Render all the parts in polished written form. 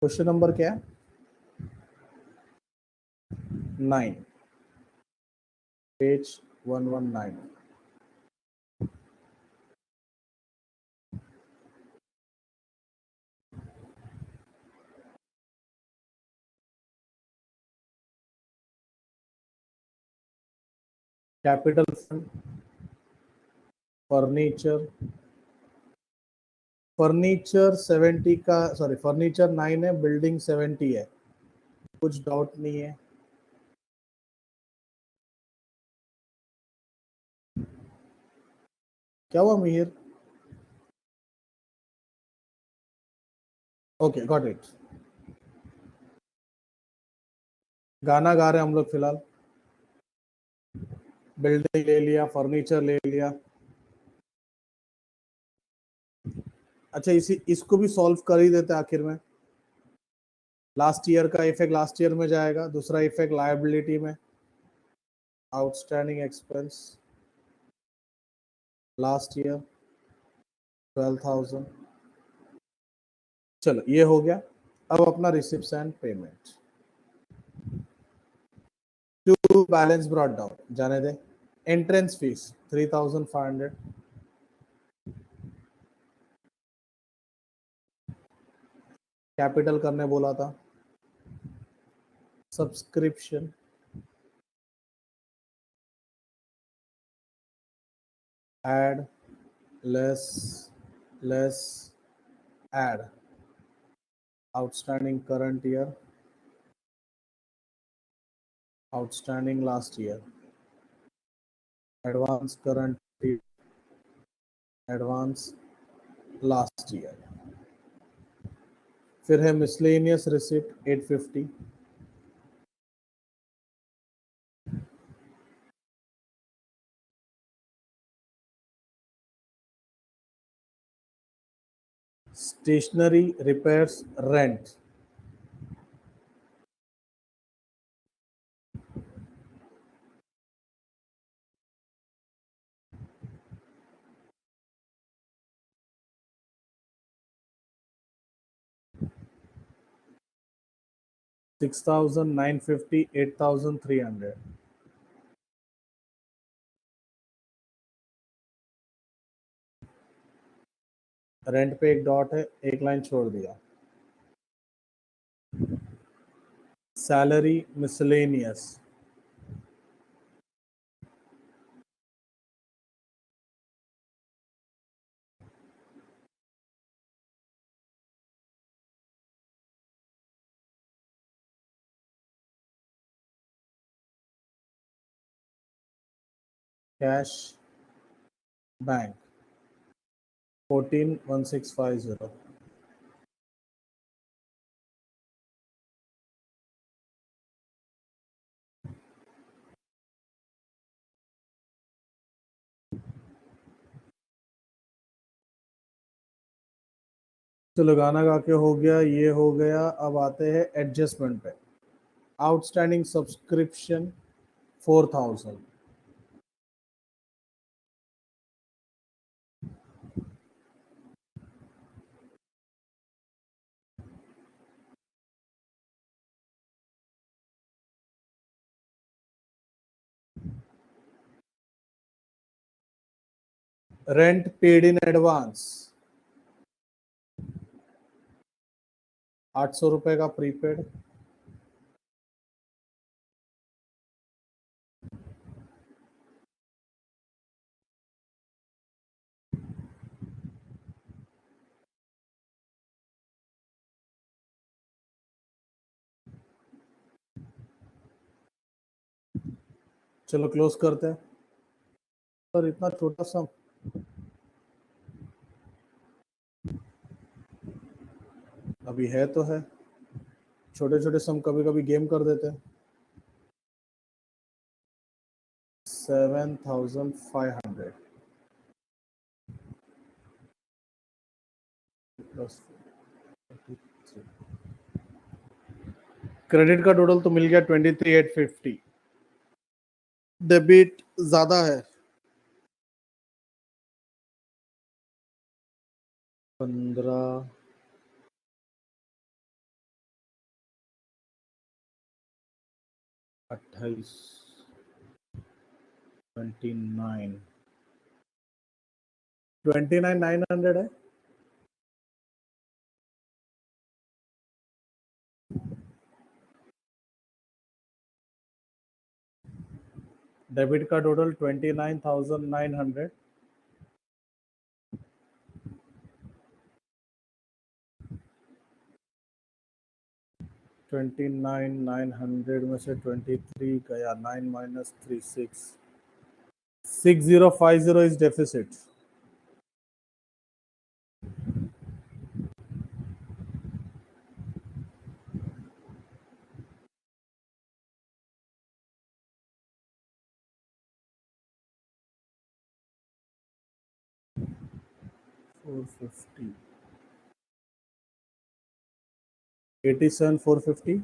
Question number क्या है? 9, page 119। Capital fund, furniture, furniture 70 का, सॉरी फर्नीचर 9 है, बिल्डिंग 70 है, कुछ डाउट नहीं है। क्या हुआ मिहिर? Okay, got it. गाना गा रहे हैं हम लोग फिलहाल। बिल्डिंग ले लिया, फर्नीचर ले लिया। अच्छा, इसको भी सॉल्व कर ही देते आखिर में। लास्ट ईयर का इफेक्ट लास्ट ईयर में जाएगा, दूसरा इफेक्ट लायबिलिटी में, आउटस्टैंडिंग एक्सपेंस लास्ट ईयर 12,000। चलो ये हो गया। अब अपना receipts and payment to balance brought down जाने दे। एंट्रेंस फीस 3,500, कैपिटल करने बोला था। Subscription, add, less, less, add, outstanding current year, outstanding last year, advance current year, advance last year. फिर है miscellaneous receipt 850, stationery repairs rent 6,950, 8,300। Rent पे एक dot है, एक लाइन छोड़ दिया। Salary miscellaneous, cash bank 14,1650। चलो गाना गा के हो गया, ये हो गया। अब आते हैं एडजस्टमेंट पे। Outstanding subscription 4,000, rent paid in advance 800 रुपए का प्रीपेड, चलो क्लोज करते हैं। पर इतना छोटा सा, अभी है तो है। छोटे छोटे सम कभी कभी गेम कर देते हैं। 7,500 प्लस, क्रेडिट का टोटल तो मिल गया 23,850। डेबिट ज्यादा है, 15, 28, 29, 29,900 है। डेबिट का total 29,900। Twenty nine nine hundred में से 23 गया, 9 minus 3 6, 6050 is deficit. Four fifty, 87 450।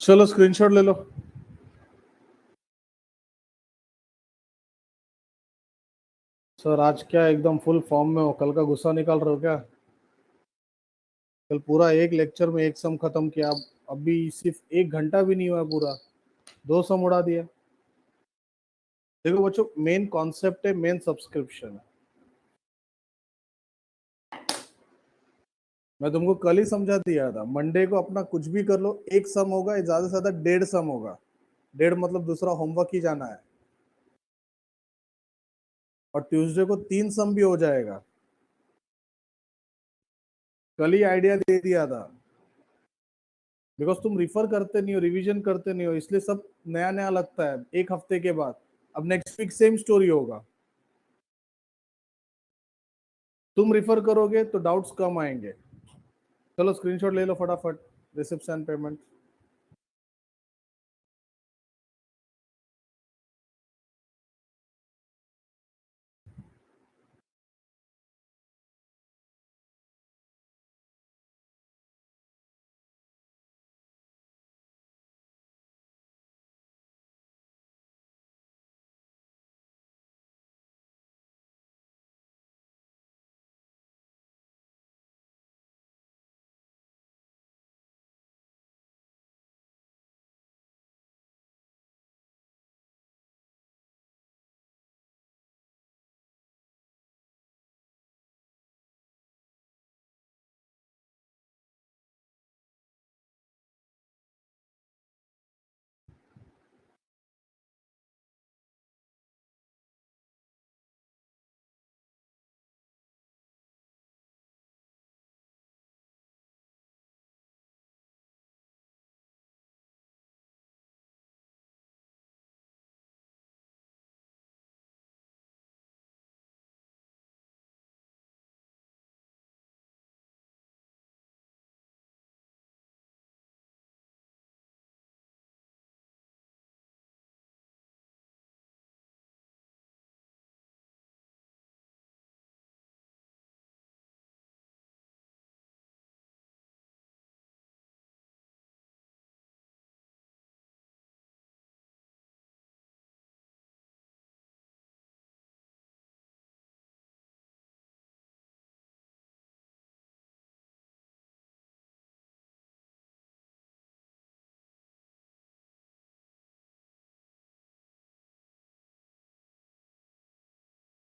चलो स्क्रीनशॉट ले लो। सर आज क्या एकदम फुल फॉर्म में हो, कल का गुस्सा निकाल रहे हो क्या? कल पूरा एक लेक्चर में एक सम खत्म किया, अभी सिर्फ 1 घंटा भी नहीं हुआ पूरा, 2 सम उड़ा दिया। देखो बच्चों, मेन कॉन्सेप्ट है, मेन सब्सक्रिप्शन है। मैं तुमको कल ही समझा दिया था, मंडे को अपना कुछ भी कर लो, एक सम होगा, ज्यादा से ज्यादा 1.5 सम होगा। 1.5 मतलब दूसरा होमवर्क ही जाना है। और ट्यूसडे को 3 सम भी हो जाएगा। कल ही आइडिया दे दिया था। बिकॉज तुम रिफर करते नहीं हो, रिवीजन करते नहीं हो, इसलिए सब नया नया लगता है एक हफ्ते के बाद। अब नेक्स्ट वीक सेम स्टोरी होगा। तुम रिफर करोगे तो डाउट्स कम आएंगे। चलो स्क्रीनशॉट ले लो फटाफट, रिसिप्शन पेमेंट।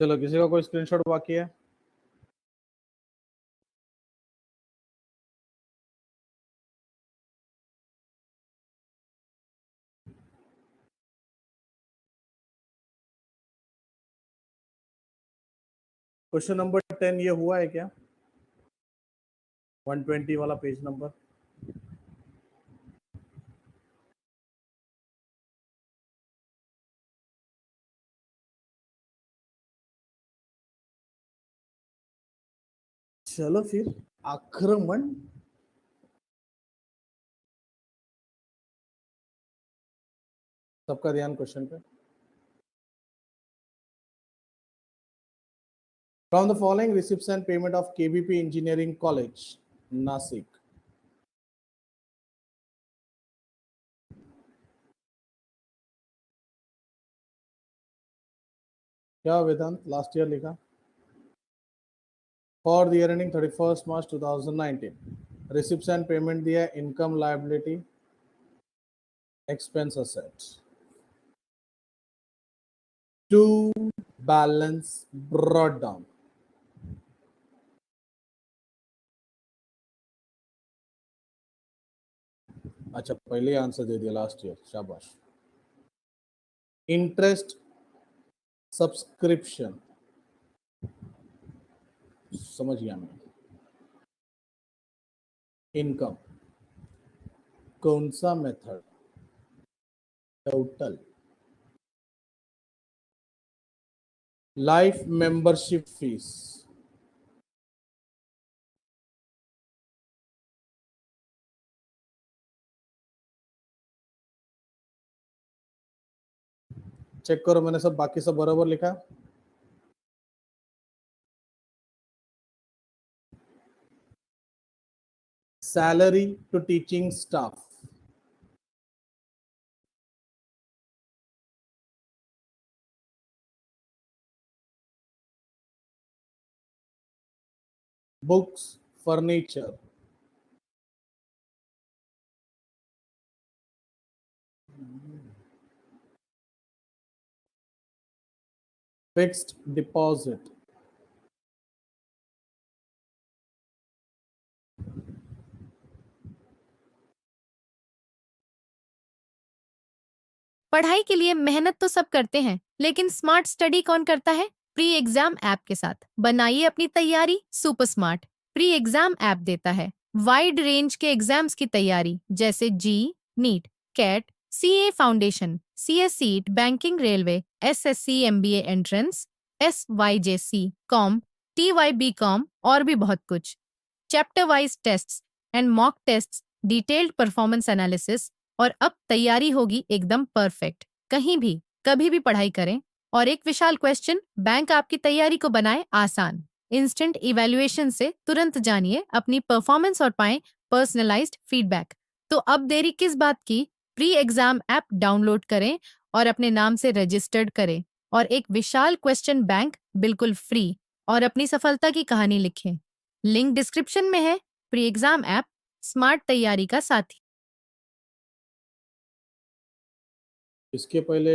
चलो किसी का कोई स्क्रीनशॉट बाकी है? क्वेश्चन नंबर 10 ये हुआ है क्या? 120 वाला पेज नंबर। चलो फिर आक्रमण। सबका ध्यान क्वेश्चन पे। From the following receipts and payment of KBP engineering college Nashik. क्या वेदांत लास्ट ईयर लिखा? For the year ending 31 March 2019 receipts and payment दिया income liability expense assets to balance brought down. अच्छा पहले आंसर दे दिया लास्ट ईयर, शाबाश। Interest subscription समझ गया मैं। इनकम कौन सा method? Total. Life membership fees check करो, मैंने सब बाकी सब बराबर लिखा। Salary to teaching staff, books furniture, fixed deposit, पढ़ाई के लिए मेहनत तो सब करते हैं, लेकिन स्मार्ट स्टडी कौन करता है? प्री एग्जाम ऐप के साथ बनाइए अपनी तैयारी super smart. Pre exam app देता है वाइड रेंज के एग्जाम्स की तैयारी, जैसे JEE, NEET, CAT, CA foundation, CSEET, banking, railway, SSC, MBA entrance, SYJC, com, TYB com और भी बहुत कुछ। Chapter wise tests and mock tests, detailed performance analysis, और अब तैयारी होगी एकदम परफेक्ट। कहीं भी कभी भी पढ़ाई करें। और एक विशाल क्वेश्चन बैंक आपकी तैयारी को बनाए आसान। इंस्टेंट इवैल्यूएशन से तुरंत जानिए अपनी परफॉर्मेंस और पाएं पर्सनलाइज्ड फीडबैक। तो अब देरी किस बात की? प्री एग्जाम ऐप डाउनलोड करें और अपने नाम से रजिस्टर्ड करें और एक विशाल क्वेश्चन बैंक बिल्कुल फ्री और अपनी सफलता की कहानी लिखें। लिंक डिस्क्रिप्शन में है। प्री एग्जाम ऐप स्मार्ट तैयारी का साथी। इसके पहले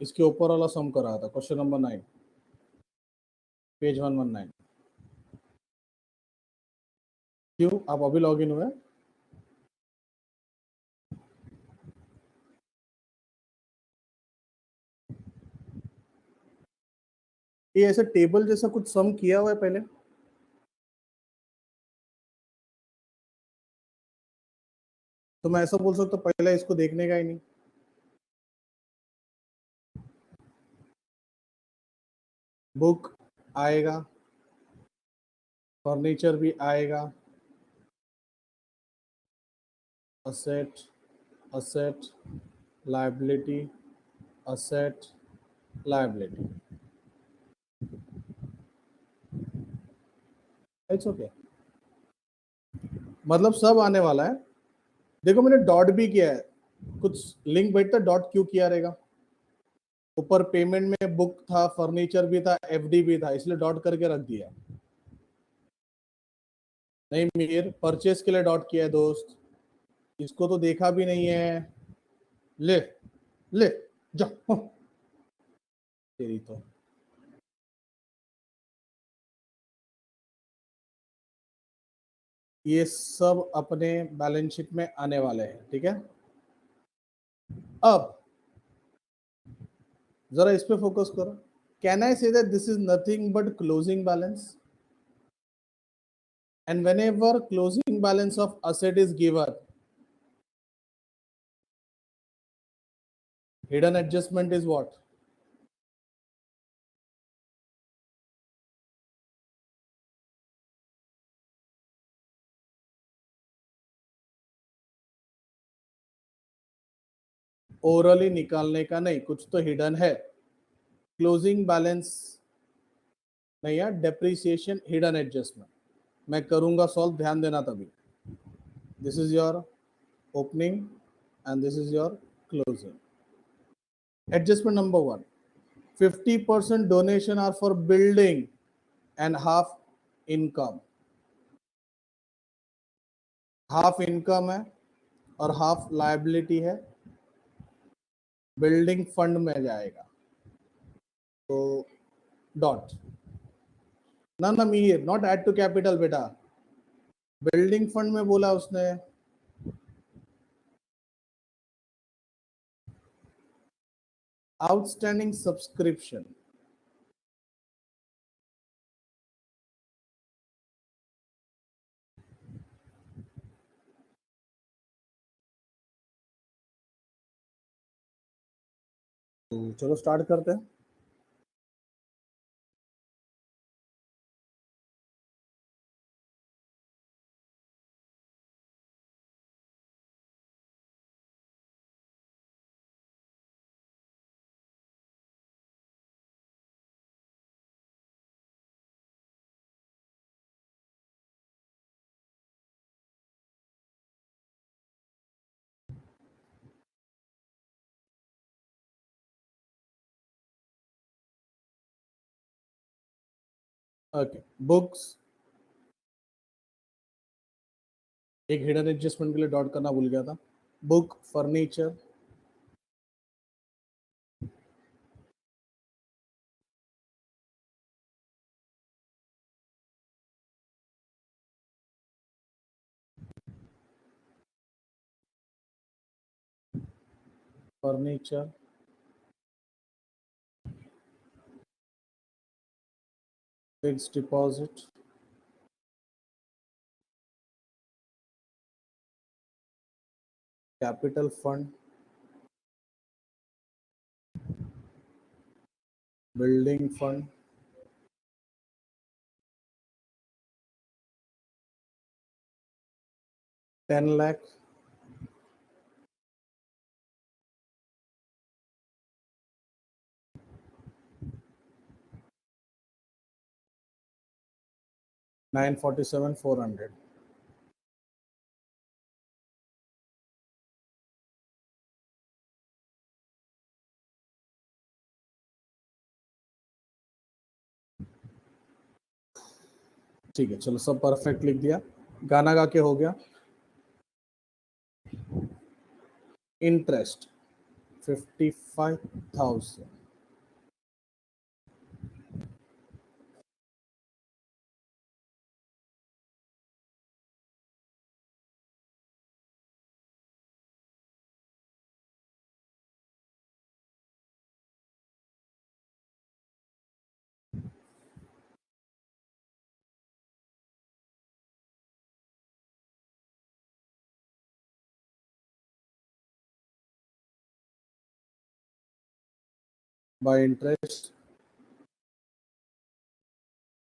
इसके ऊपर वाला सम कर रहा था, क्वेश्चन नंबर 9, पेज 119। क्यों आप अभी लॉग इन हुए? ये ऐसे टेबल जैसा कुछ सम किया हुआ है पहले? तो मैं ऐसा बोल सकता हूँ पहले इसको देखने का ही नहीं। बुक आएगा, फर्नीचर भी आएगा, asset, asset, liability, asset, liability. It's okay, मतलब सब आने वाला है। देखो मैंने डॉट भी किया है, कुछ लिंक बैठता डॉट क्यों किया रहेगा? ऊपर पेमेंट में बुक था, फर्नीचर भी था, एफडी भी था, इसलिए डॉट करके रख दिया। नहीं मीर, परचेस के लिए डॉट किया है दोस्त, इसको तो देखा भी नहीं है। ले ले जा, तेरी तो। ये सब अपने बैलेंस शीट में आने वाले हैं, ठीक है। अब जरा इस पे फोकस करो। Can I say that this is nothing but closing balance? And whenever closing balance of asset is given, hidden adjustment is what? Orally निकालने का नहीं, कुछ तो हिडन है। क्लोजिंग बैलेंस नहीं यार, डेप्रिसिएशन हिडन एडजस्टमेंट मैं करूंगा सॉल्व, ध्यान देना तभी। This is your opening and this is your closing. Adjustment number 1, 50% donation are for building and half income। Half income है और हाफ लायबिलिटी है, बिल्डिंग फंड में जाएगा, तो डॉट। ना ना मीर नॉट ऐड टू कैपिटल बेटा, बिल्डिंग फंड में बोला उसने। आउटस्टैंडिंग सब्सक्रिप्शन, तो चलो स्टार्ट करते हैं। ओके, बुक्स, एक हिडन एडजस्टमेंट के लिए डॉट करना भूल गया था। Book, furniture, furniture, fix deposit, capital fund, building fund, ₹10 lakh, $947,400। ठीक है, चलो सब परफेक्ट लिख दिया। गाना गा के हो गया। Interest 55,000, by interest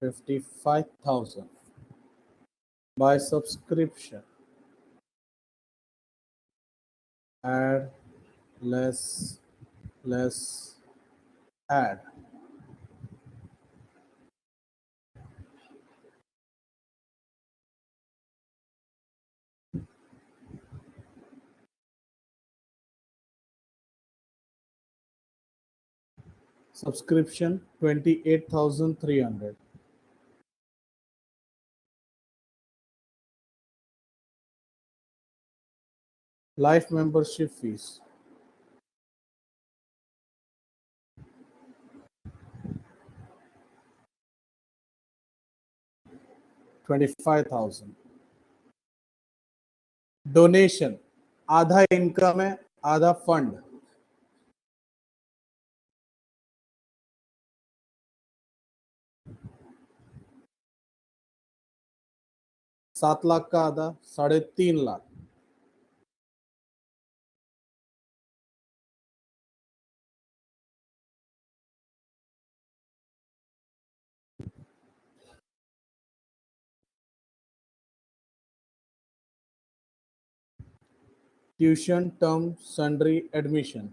55,000, by subscription add less add, subscription 28,300, life membership fees 25,000, donation आधा इनकम है आधा फंड, 7 लाख का आधा 3.5 lakh, tuition term sundry admission.